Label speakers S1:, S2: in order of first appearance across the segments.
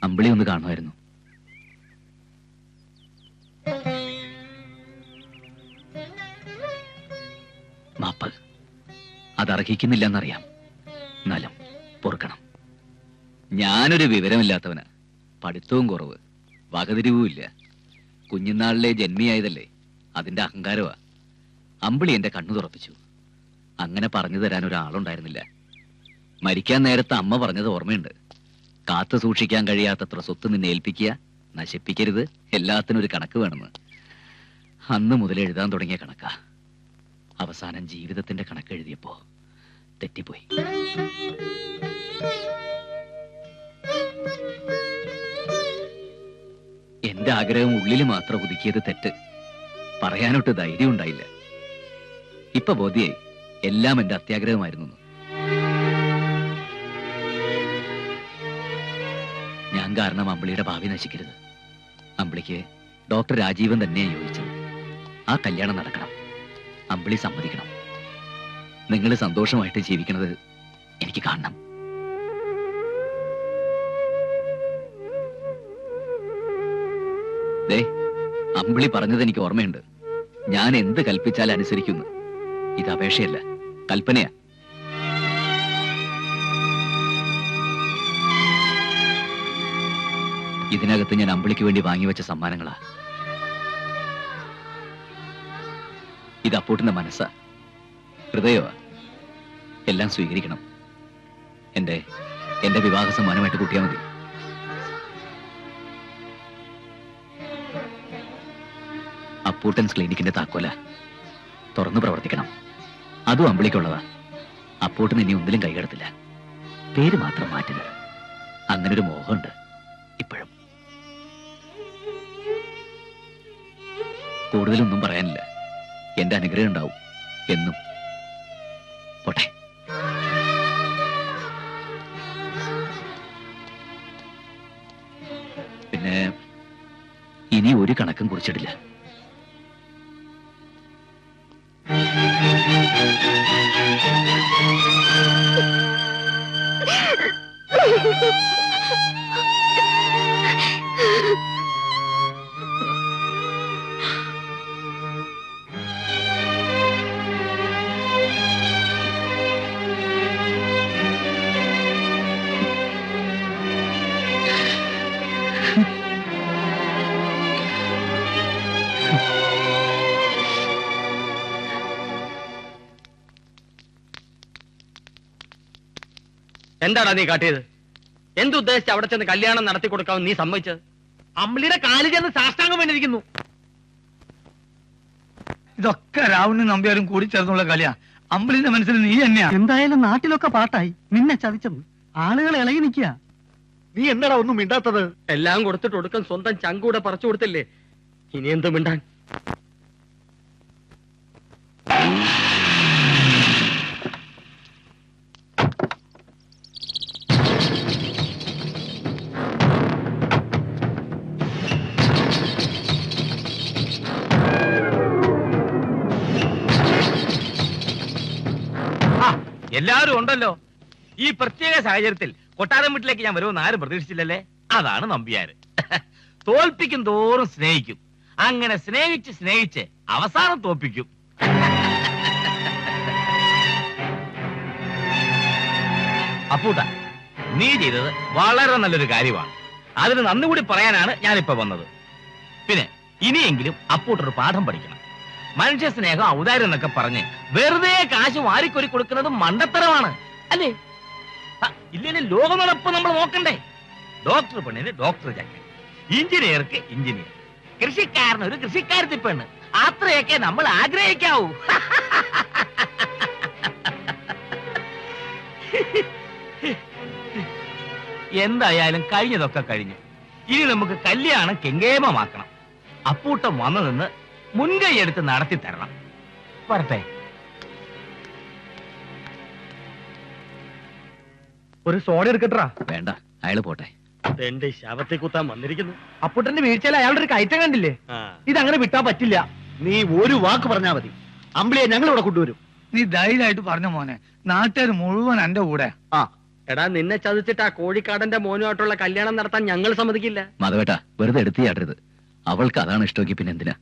S1: അമ്പിളി ഒന്ന് കാണുമായിരുന്നു. മാപ്പ് അതർഹിക്കുന്നില്ലെന്നറിയാം, എന്നാലും പൊറുക്കണം. ഞാനൊരു വിവരമില്ലാത്തവന്, പഠിത്തവും കുറവ്, വകതിരിവും ഇല്ല. കുഞ്ഞുനാളിലെ ജന്മിയായതല്ലേ, അതിന്റെ അഹങ്കാരമാ. അമ്പിളി എന്റെ കണ്ണു തുറപ്പിച്ചു. അങ്ങനെ പറഞ്ഞു തരാൻ ഒരാളുണ്ടായിരുന്നില്ല. മരിക്കാൻ നേരത്തെ അമ്മ പറഞ്ഞത് ഓർമ്മയുണ്ട്. കാത്തു സൂക്ഷിക്കാൻ കഴിയാത്തത്ര സ്വത്ത് നിന്നെ ഏൽപ്പിക്കുക, നശിപ്പിക്കരുത്, എല്ലാത്തിനും ഒരു കണക്ക് വേണമെന്ന്. അന്ന് മുതൽ എഴുതാൻ തുടങ്ങിയ കണക്കാ. അവസാനം ജീവിതത്തിന്റെ കണക്ക് എഴുതിയപ്പോ തെറ്റിപ്പോയി. എന്റെ ആഗ്രഹം ഉള്ളിൽ മാത്രം ഒതുക്കിയത് തെറ്റ്. പറയാനൊട്ട് ധൈര്യം ഉണ്ടായില്ല. ഇപ്പൊ ബോധ്യായി എല്ലാം എന്റെ അത്യാഗ്രഹമായിരുന്നു. ഞാൻ കാരണം അമ്പിളിയുടെ ഭാവി നശിക്കരുത്. അമ്പിളിക്ക് ഡോക്ടർ രാജീവൻ തന്നെയാ യോജിച്ചത്. ആ കല്യാണം നടക്കണം. അമ്പിളി സമ്മതിക്കണം. നിങ്ങൾ സന്തോഷമായിട്ട് ജീവിക്കണത് എനിക്ക് കാണണം. ദേ, അമ്പിളി പറഞ്ഞത് എനിക്ക് ഓർമ്മയുണ്ട്. ഞാൻ എന്ത് കൽപ്പിച്ചാൽ അനുസരിക്കുന്നു. ഇത് അപേക്ഷയല്ല, കൽപ്പനയാ. ഇതിനകത്ത് ഞാൻ അമ്പിളിക്ക് വേണ്ടി വാങ്ങിവെച്ച സമ്മാനങ്ങളാ. ഇത് അപ്പൂട്ടിന്റെ മനസ്സാ, ഹൃദയമാ. എല്ലാം സ്വീകരിക്കണം. എന്റെ വിവാഹ സമ്മാനമായിട്ട് കൂട്ടിയാൽ മതി. അപ്പൂട്ടൻസ് ക്ലിനിക്കിന്റെ താക്കോല തുറന്നു പ്രവർത്തിക്കണം. അതും അമ്പിളിക്കുള്ളതാ. അപ്പൂട്ടൻ ഇനി ഒന്നിലും കൈകടത്തില്ല. പേര് മാത്രം മാറ്റരുത്. അങ്ങനൊരു മോഹമുണ്ട് ഇപ്പോഴും. കൂടുതലൊന്നും പറയാനില്ല. എന്റെ അനുഗ്രഹം ഉണ്ടാവും എന്നും. പോട്ടെ. പിന്നെ ഇനി ഒരു കണക്കും കുറിച്ചിടില്ല.
S2: എന്താടാ നീ കാട്ടിയത്? എന്തുദ്ദേശിച്ച് അവിടെ ചെന്ന് കല്യാണം നടത്തി കൊടുക്കാമെന്ന് നീ സമ്മതിച്ചത്? അമ്പിളിയുടെ കാലിൽ ചെന്ന് സാഷ്ടാംഗം വേണ്ടിയിരിക്കുന്നു.
S3: ഇതൊക്കെ രാവണനും നമ്പ്യാരും കൂടി ചേർന്നുള്ള കളിയാ. അമ്പിളിന്റെ മനസ്സിൽ നീ തന്നെയാ.
S4: എന്തായാലും നാട്ടിലൊക്കെ പാട്ടായി. നിന്നെ ചതിച്ചത് ആളുകൾ ഇളകി നിൽക്കുക.
S2: നീ എന്താടാ ഒന്നും മിണ്ടാത്തത്? എല്ലാം കൊടുത്തിട്ട് ഒടുക്കം സ്വന്തം ചങ്കൂടെ പറിച്ചു കൊടുത്തില്ലേ. ഇനി എന്ത് മിണ്ടാൻ?
S5: എല്ലാവരും ഉണ്ടല്ലോ. ഈ പ്രത്യേക സാഹചര്യത്തിൽ കൊട്ടാരം വീട്ടിലേക്ക് ഞാൻ വരുമെന്ന് ആരും പ്രതീക്ഷിച്ചില്ലല്ലേ. അതാണ് നമ്പ്യാര്. തോൽപ്പിക്കും തോറും സ്നേഹിക്കും. അങ്ങനെ സ്നേഹിച്ച് സ്നേഹിച്ച് അവസാനം തോൽപ്പിക്കും. അപ്പൂട്ട, നീ ചെയ്തത് വളരെ നല്ലൊരു കാര്യമാണ്. അതിന് നന്ദി കൂടി പറയാനാണ് ഞാനിപ്പോ വന്നത്. പിന്നെ ഇനിയെങ്കിലും അപ്പൂട്ടൊരു പാഠം പഠിക്കണം. മനുഷ്യ സ്നേഹം, ഔദാര്യം എന്നൊക്കെ പറഞ്ഞ് വെറുതെ കാശ് വാരിക്കൊരി കൊടുക്കുന്നത് മണ്ടത്തരമാണ്, അല്ലേ? ഇല്ലേ, ലോക നടപ്പ് നമ്മൾ നോക്കണ്ടേ? ഡോക്ടർ പെണ്ണിന് ഡോക്ടർ ചക്കൻ, എഞ്ചിനീയർക്ക് എഞ്ചിനീയർ, കൃഷിക്കാരന് ഒരു കൃഷിക്കാരത്തി പെണ്ണ്. അത്രയൊക്കെ നമ്മൾ ആഗ്രഹിക്കാവൂ. എന്തായാലും കഴിഞ്ഞതൊക്കെ കഴിഞ്ഞു. ഇനി നമുക്ക് കല്യാണം കെങ്കേമമാക്കണം. അപ്പൂട്ടം വന്നു നിന്ന് മുൻകൈ എടുത്ത് നടത്തി തരണം. വരട്ടെ.
S2: ഒരു സോഡ എടുക്കട്ടാ?
S1: വേണ്ട, അയാള് പോട്ടെ.
S2: എന്റെ ശവത്തെ കുത്താൻ വന്നിരിക്കുന്നു.
S4: അപ്പൂട്ടന്റെ വീഴ്ചയിൽ അയാളുടെ ഒരു കയറ്റം കണ്ടില്ലേ? ഇതങ്ങനെ വിട്ടാ പറ്റില്ല.
S2: നീ ഒരു വാക്ക് പറഞ്ഞാ മതി, അമ്പിളിയെ ഞങ്ങൾ ഇവിടെ കൊണ്ടുവരും.
S3: നീ ധൈര്യമായിട്ട് പറഞ്ഞ മോനെ. നാട്ടുകാർ മുഴുവൻ എന്റെ കൂടെ.
S2: ആ, എടാ നിന്നെ ചതിച്ചിട്ട് ആ കോഴിക്കാടന്റെ മോനുമായിട്ടുള്ള കല്യാണം നടത്താൻ ഞങ്ങൾ സമ്മതിക്കില്ല.
S1: മാധവേട്ട വെറുതെ എടുത്തിയാടരുത്. അവൾക്ക് അതാണ് ഇഷ്ടമെങ്കിൽ പിന്നെ എന്തിനാ?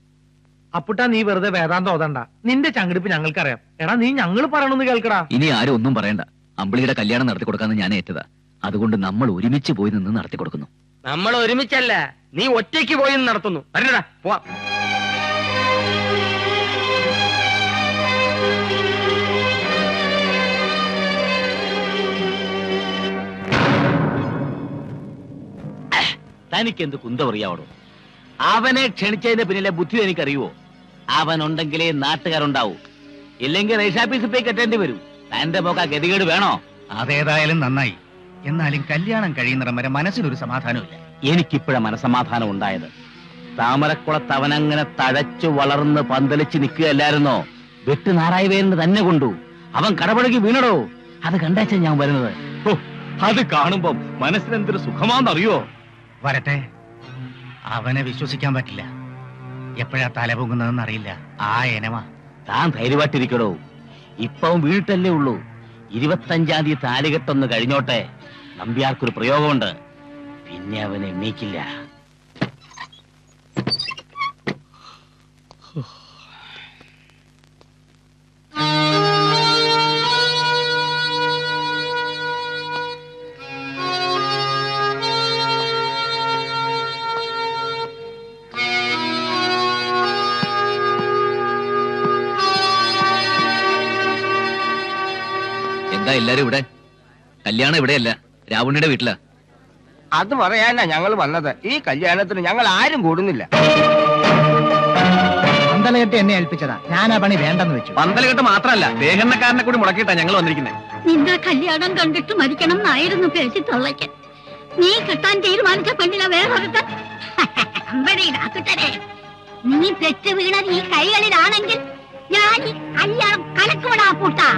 S6: അപ്പുട്ടാ നീ വെറുതെ വേദാന്തം ഓതണ്ട. നിന്റെ ചങ്കിടിപ്പ് ഞങ്ങൾക്കറിയാം. എടാ നീ ഞങ്ങൾ പറയണമെന്ന് കേൾക്കടാ.
S1: ഇനി ആരും ഒന്നും പറയണ്ട. അമ്പിളിയുടെ കല്യാണം നടത്തി കൊടുക്കാന്ന് ഞാൻ ഏറ്റതാ. അതുകൊണ്ട് നമ്മൾ ഒരുമിച്ച് പോയി നിന്ന് നടത്തി കൊടുക്കുന്നു.
S2: നമ്മൾ ഒരുമിച്ചല്ല, നീ ഒറ്റയ്ക്ക് പോയി നടത്തുന്നു. വരണ്ടടാ, പോവാ.
S5: തനിക്കെന്ത് കുന്തമറിയാവടോ? അവനെ ക്ഷണിച്ചതിന്റെ പിന്നിലെ ബുദ്ധി എനിക്കറിയുവോ? അവനുണ്ടെങ്കിലേ നാട്ടുകാരുണ്ടാവൂ, ഇല്ലെങ്കിൽ റേഷാപ്പീസിൽ പോയി കെട്ടേണ്ടി വരും. തന്റെ പോക്ക ഗതികേട് വേണോ?
S7: അതേതായാലും നന്നായി. എന്നാലും കല്യാണം കഴിയുന്നിടം വരെ മനസ്സിലൊരു സമാധാനമില്ല.
S5: എനിക്കിപ്പോഴ മനസമാധാനം ഉണ്ടായത്. താമരക്കുളത്ത് അവനങ്ങനെ തഴച്ചു വളർന്ന് പന്തലിച്ച് നിൽക്കുകയല്ലായിരുന്നോ? വെട്ട് നാറായി വേരുന്ന് തന്നെ കൊണ്ടു. അവൻ കടപഴകി വീണടോ. അത് കണ്ടേച്ച ഞാൻ വരുന്നത്. അത് കാണുമ്പോ മനസ്സിനെന്തൊരു സുഖമാണെന്നറിയോ?
S7: വരട്ടെ, അവനെ വിശ്വസിക്കാൻ പറ്റില്ല. എപ്പോഴാ തല പൊങ്ങുന്നതെന്ന് അറിയില്ല. ആ എനമാ.
S5: താൻ ധൈര്യമായിട്ടിരിക്കടോ. ഇപ്പം വീട്ടല്ലേ ഉള്ളൂ. 25-ാം തീയതി താലികെട്ടൊന്ന് കഴിഞ്ഞോട്ടെ. നമ്പ്യാർക്കൊരു പ്രയോഗമുണ്ട്, പിന്നെ അവൻ എണ്ണീക്കില്ല.
S1: എന്താ എല്ലാരും ഇവിടെ? കല്യാണം ഇവിടെയല്ല, രാവണിയുടെ വീട്ടിലാ.
S8: അത് പറയാനാ ഞങ്ങൾ വന്നത്. ഈ കല്യാണത്തിന് ഞങ്ങൾ ആരും കൂടുന്നില്ല.
S4: പന്തലകെട്ട് എന്നെ ഏൽപ്പിച്ചതാ. ഞാൻ ആ പണി വേണ്ടെന്ന് വെച്ചു.
S2: പന്തലകെട്ട് മാത്രല്ല, ദേഹണ്ണക്കാരനെ കൂടി മുടക്കിയിട്ടാ ഞങ്ങൾ വന്നിരിക്കുന്നത്.
S9: നിന്റെ കല്യാണം കണ്ടിട്ട് മരിക്കണം എന്നായിരുന്നു പേശി തള്ളയ്ക്ക്. നീ കെട്ടാൻ തീരുമാനിച്ച പെണ്ണിനെ വേറൊരുത്തൻ. നീ പെറ്റ് വീണത് ഈ കൈകളിലാണെങ്കിൽ ഞാൻ ഈ കല്യാണം കലക്കുവിടാ പൂട്ടാ.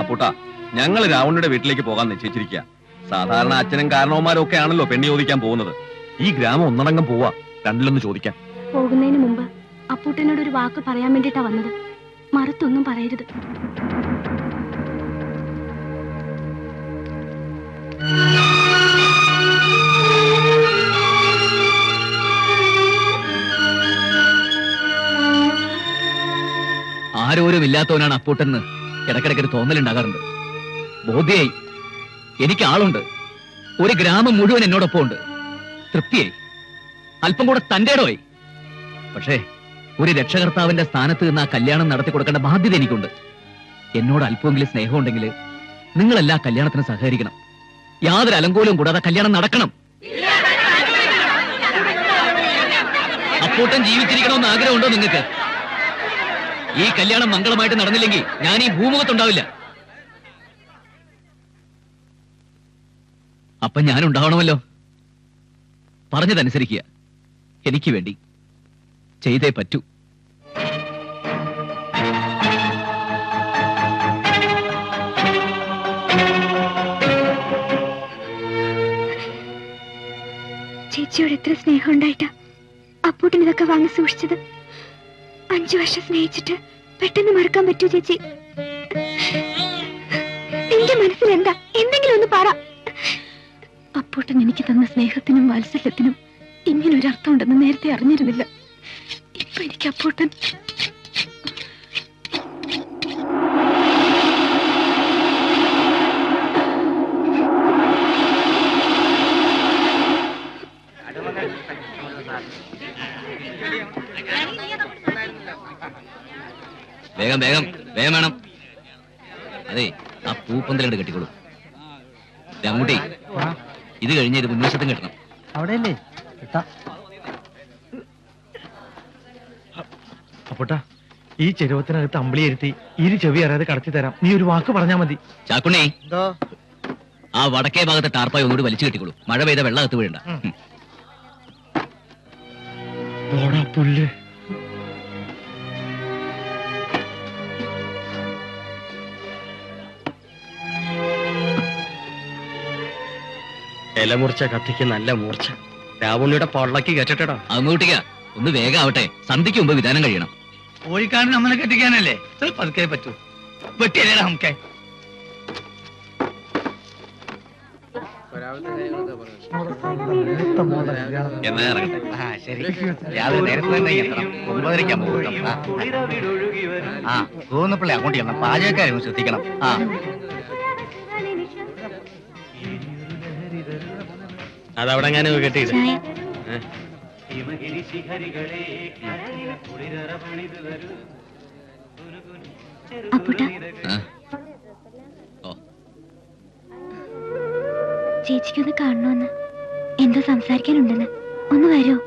S10: അപ്പൂട്ടാ, ഞങ്ങൾ രാവണിയുടെ വീട്ടിലേക്ക് പോകാൻ നിശ്ചയിച്ചിരിക്കുക. സാധാരണ അച്ഛനും കാരണവന്മാരും ഒക്കെ ആണല്ലോ പെണ്ണി ചോദിക്കാൻ പോകുന്നത്. ഈ ഗ്രാമം ഒന്നടങ്കം പോവാ, രണ്ടിലൊന്ന് ചോദിക്കാൻ.
S9: പോകുന്നതിന് മുമ്പ് അപ്പൂട്ടനോട് ഒരു വാക്ക് പറയാൻ വേണ്ടിട്ടാ വന്നത്. മറുത്തൊന്നും പറയരുത്.
S1: ആരോരും ഇല്ലാത്തവനാണ് അപ്പൂട്ടെന്ന് ഇടക്കിടക്കൊരു തോന്നലുണ്ടാകാറുണ്ട്. ബോധ്യായി. എനിക്ക് ആളുണ്ട്. ഒരു ഗ്രാമം മുഴുവൻ എന്നോടൊപ്പം ഉണ്ട്. തൃപ്തിയായി. അല്പം കൂടെ തന്റേടമായി. പക്ഷേ ഒരു രക്ഷകർത്താവിന്റെ സ്ഥാനത്ത് നിന്ന് ആ കല്യാണം നടത്തി കൊടുക്കേണ്ട ബാധ്യത എനിക്കുണ്ട്. എന്നോട് അല്പമെങ്കിലും സ്നേഹമുണ്ടെങ്കിൽ നിങ്ങളെല്ലാ കല്യാണത്തിന് സഹകരിക്കണം. യാതൊരു അലങ്കോലവും കൂടാതെ കല്യാണം നടക്കണം. അപ്പൂട്ടൻ ജീവിച്ചിരിക്കണമെന്ന് ആഗ്രഹമുണ്ടോ നിങ്ങൾക്ക്? ഈ കല്യാണം മംഗളമായിട്ട് നടന്നില്ലെങ്കിൽ ഞാൻ ഈ ഭൂമുഖത്തുണ്ടാവില്ല. അപ്പൊ ഞാനുണ്ടാവണമല്ലോ. പറഞ്ഞതനുസരിക്കുക. എനിക്ക് വേണ്ടി ചെയ്തേ പറ്റൂ.
S9: ചേച്ചിയോട് എത്ര സ്നേഹം ഉണ്ടായിട്ടാ അപ്പൂട്ടൻ ഇതൊക്കെ വാങ്ങി സൂക്ഷിച്ചത്. 5 വർഷം സ്നേഹിച്ചിട്ട് പെട്ടെന്ന് മറക്കാൻ പറ്റൂ ചേച്ചി? നിന്റെ മനസ്സിൽ എന്താ? എന്തെങ്കിലും ഒന്ന് പറ. അപ്പൂട്ടൻ എനിക്ക് തന്ന സ്നേഹത്തിനും വാത്സല്യത്തിനും ഇങ്ങനൊരു അർത്ഥം ഉണ്ടെന്ന് നേരത്തെ അറിഞ്ഞിരുന്നില്ല. ഇപ്പൊ എനിക്ക് അപ്പൂട്ടൻ
S1: വേഗം വേഗം വേഗം വേണം. അതെ, ആ പൂപ്പന്തലങ്ങട് കെട്ടിക്കോളൂ. രാമൂട്ടി, ഇത് കഴിഞ്ഞ ഒരു മുൻവശത്തും കെട്ടണം.
S4: അവിടെയല്ലേ?
S6: അപ്പൂട്ടാ, ഈ ചെരുവത്തിനകത്ത് അമ്പിളിയിരുത്തി ഇരു ചെവി അറിയാതെ കടത്തി തരാം. നീ ഒരു വാക്ക് പറഞ്ഞാ മതി.
S1: ചാക്കുണ്ണി, ആ വടക്കേ ഭാഗത്തെ ടാർപ്പായി ഒന്നുകൂടി വലിച്ചു കെട്ടിക്കോളൂ. മഴ പെയ്ത വെള്ളം അകത്ത് വീഴണ്ട.
S6: പുല്ല്.
S2: ഇലമുറിച്ച കത്തിക്ക് നല്ല മൂർച്ച. രാവണിയുടെ പൊള്ളക്ക് കെട്ടിട്ടടാ.
S1: അങ്ങോട്ടേക്കാ. ഒന്ന് വേഗം ആവട്ടെ. സന്ധ്യയ്ക്ക് മുമ്പ് വിധാനം കഴിയണം.
S3: കോഴിക്കാരൻ നമ്മളെ കെട്ടിക്കാനല്ലേ? പതുക്കെ പറ്റൂ. വെട്ടിയല്ലേടാ നമുക്ക്.
S10: എന്നാ ഇറങ്ങട്ടെ.
S7: ആ ശരി, രാവിലെ നേരത്തെ തന്നെ എത്തണം. 9:30 മുഹൂർത്തം. തോന്നുപ്പിള്ളി അങ്ങോട്ട് ചെല്ലാം. പാചകക്കാരും ശ്രദ്ധിക്കണം.
S2: അതവിടെ ഞാൻ കെട്ടിയിട്ട്
S9: ചേച്ചിക്കൊന്ന് കാണണമെന്ന്, എന്തോ സംസാരിക്കാനുണ്ടെന്ന്. ഒന്ന് വരുമോ?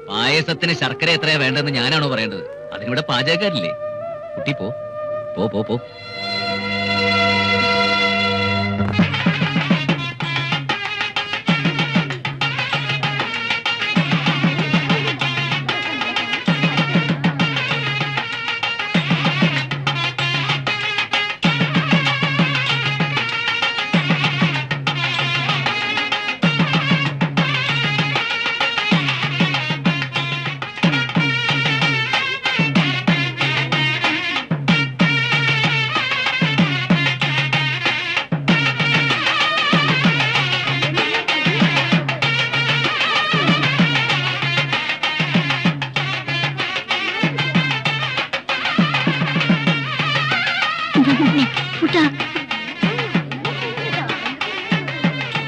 S1: പായസത്തിന് ശർക്കര എത്രയാ വേണ്ടെന്ന് ഞാനാണോ പറയേണ്ടത്? അതിനിവിടെ പാചകക്കാരില്ലേ? കുട്ടി പോ പോ പോ പോ.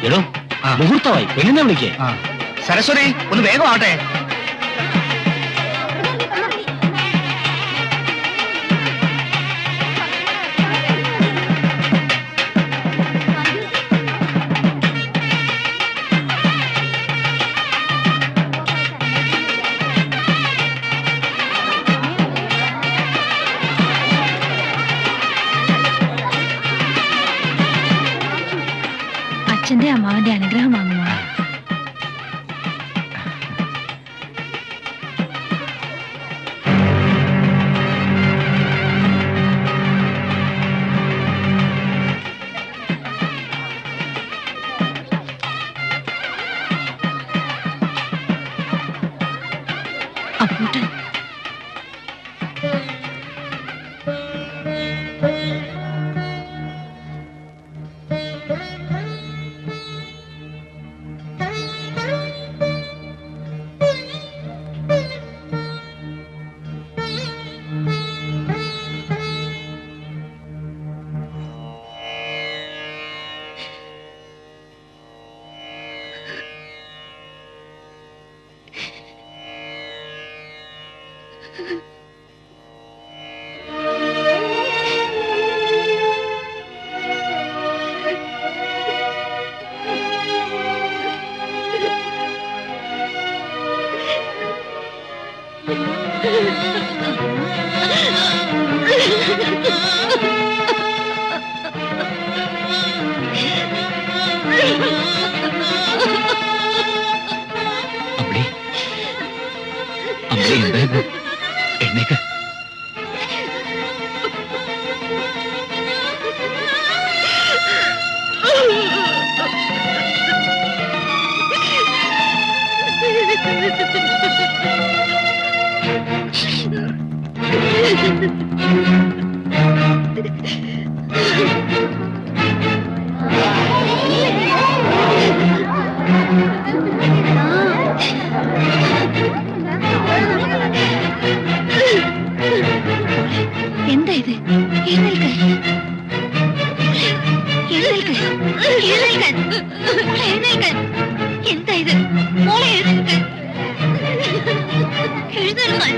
S5: എടോ, മുഹൂർത്തമായി. പെണ്ണിനെ വിളിക്കേ.
S7: സരസ്വതി, ഒന്ന് വേഗം ആവട്ടെ.
S9: അച്ഛന്റെ അമ്മാവന്റെ അനുഗ്രഹം വാങ്ങുമോ? അപ്പൂട്ടൻ
S1: എണ്ണേക്ക്.
S9: എന്താ ഇത്? എഴുന്നേൽക്ക്, എഴുന്നേൽക്ക്, എഴുന്നേൽക്ക്, മോളെ എഴുന്നേൽക്ക്. എന്താ ഇത്? മോളെ എഴുന്നേൽക്ക്, എഴുന്നേൽക്കാൻ.